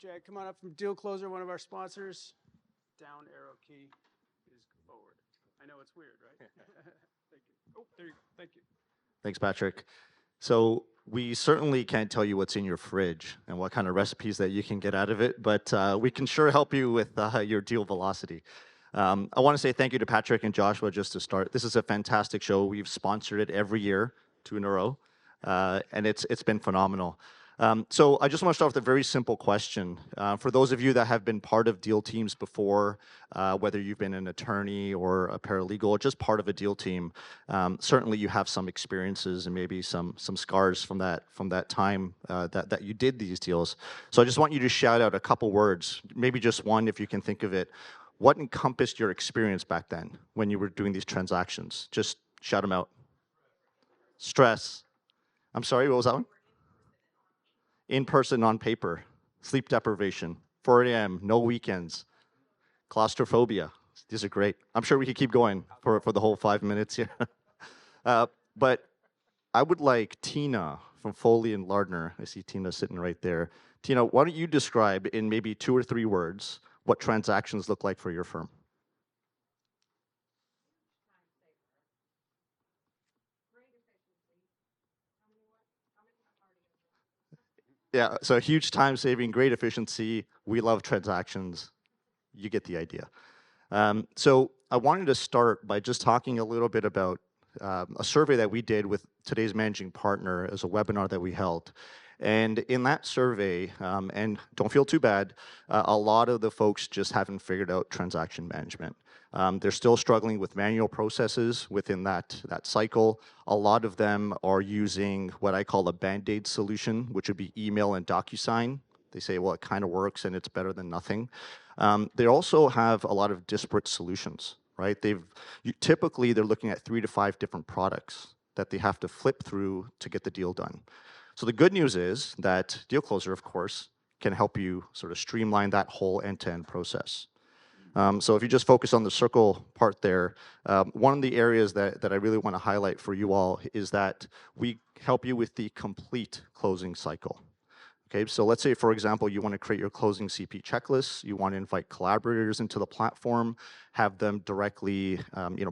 Jack, come on up from Dealcloser, one of our sponsors. Down arrow key is forward. I know it's weird, right? Thank you. Oh, there you go. Thank you. Thanks, Patrick. So we certainly can't tell you what's in your fridge and what kind of recipes that you can get out of it, but we can sure help you with your deal velocity. I want to say thank you to Patrick and Joshua just to start. This is a fantastic show. We've sponsored it every year, 2 in a row, and it's been phenomenal. So I just want to start with a very simple question. For those of you that have been part of deal teams before, whether you've been an attorney or a paralegal or just part of a deal team, certainly you have some experiences and maybe some scars from that time that you did these deals. So I just want you to shout out a couple words, maybe just one if you can think of it. What encompassed your experience back then when you were doing these transactions? Just shout them out. Stress. I'm sorry, what was that one? In person, on paper, sleep deprivation, 4 a.m., no weekends, claustrophobia. These are great. I'm sure we could keep going for the whole 5 minutes here. But I would like Tina from Foley and Lardner. I see Tina sitting right there. Tina, why don't you describe in maybe 2 or 3 words what transactions look like for your firm? Yeah, so huge time saving, great efficiency. We love transactions. You get the idea. So I wanted to start by just talking a little bit about a survey that we did with today's managing partner as a webinar that we held. And in that survey, and don't feel too bad, a lot of the folks just haven't figured out transaction management. They're still struggling with manual processes within that cycle. A lot of them are using what I call a Band-Aid solution, which would be email and DocuSign. They say, well, it kind of works and it's better than nothing. They also have a lot of disparate solutions, right? Typically, they're looking at 3 to 5 different products that they have to flip through to get the deal done. So the good news is that Dealcloser, of course, can help you sort of streamline that whole end-to-end process. So if you just focus on the circle part there, one of the areas that I really want to highlight for you all is that we help you with the complete closing cycle. Okay, so let's say, for example, you want to create your closing CP checklist. You want to invite collaborators into the platform, have them directly,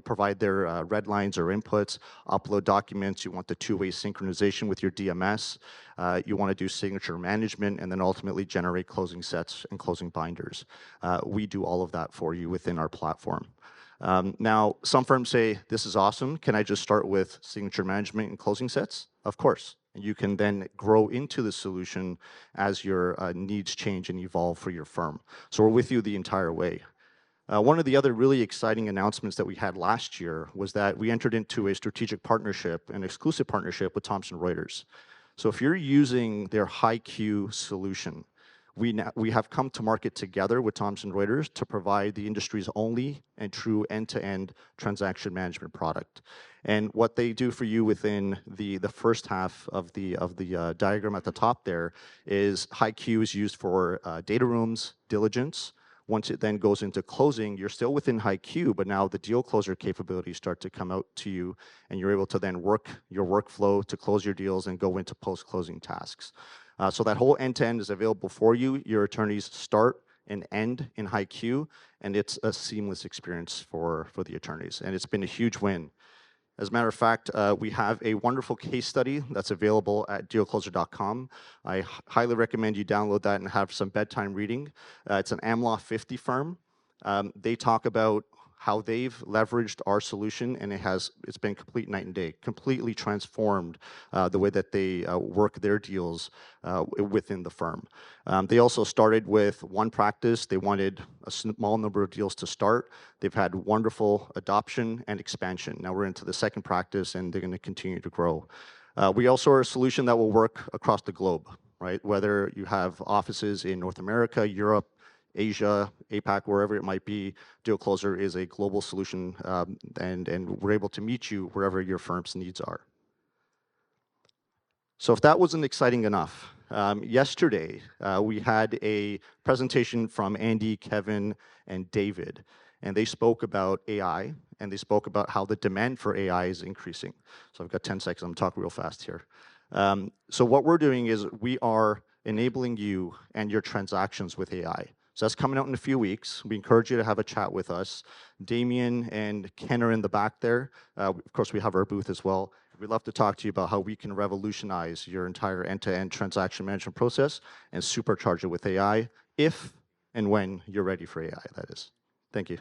provide their red lines or inputs, upload documents. You want the 2-way synchronization with your DMS. You want to do signature management, and then ultimately generate closing sets and closing binders. We do all of that for you within our platform. Now, some firms say, this is awesome. Can I just start with signature management and closing sets? Of course. And you can then grow into the solution as your needs change and evolve for your firm. So we're with you the entire way. One of the other really exciting announcements that we had last year was that we entered into a strategic partnership, an exclusive partnership with Thomson Reuters. So if you're using their HiQ solution, we have come to market together with Thomson Reuters to provide the industry's only and true end-to-end transaction management product. And what they do for you within the first half of the diagram at the top there is HiQ is used for data rooms, diligence. Once it then goes into closing, you're still within HiQ, but now the Dealcloser capabilities start to come out to you, and you're able to then work your workflow to close your deals and go into post-closing tasks. So that whole end-to-end is available for you. Your attorneys start and end in HiQ, and it's a seamless experience for the attorneys, and it's been a huge win. As a matter of fact, we have a wonderful case study that's available at dealcloser.com. I highly recommend you download that and have some bedtime reading. It's an AmLaw 50 firm. They talk about how they've leveraged our solution, and it's been complete night and day, completely transformed the way that they work their deals within the firm. They also started with one practice. They wanted a small number of deals to start. They've had wonderful adoption and expansion. Now we're into the second practice, and they're going to continue to grow. We also are a solution that will work across the globe, right? Whether you have offices in North America, Europe, Asia, APAC, wherever it might be, Dealcloser is a global solution, and we're able to meet you wherever your firm's needs are. So if that wasn't exciting enough, yesterday we had a presentation from Andy, Kevin, and David, and they spoke about AI, and they spoke about how the demand for AI is increasing. So I've got 10 seconds, I'm talking real fast here. So what we're doing is we are enabling you and your transactions with AI. So that's coming out in a few weeks. We encourage you to have a chat with us. Damien and Ken are in the back there. Of course, we have our booth as well. We'd love to talk to you about how we can revolutionize your entire end-to-end transaction management process and supercharge it with AI if and when you're ready for AI, that is. Thank you.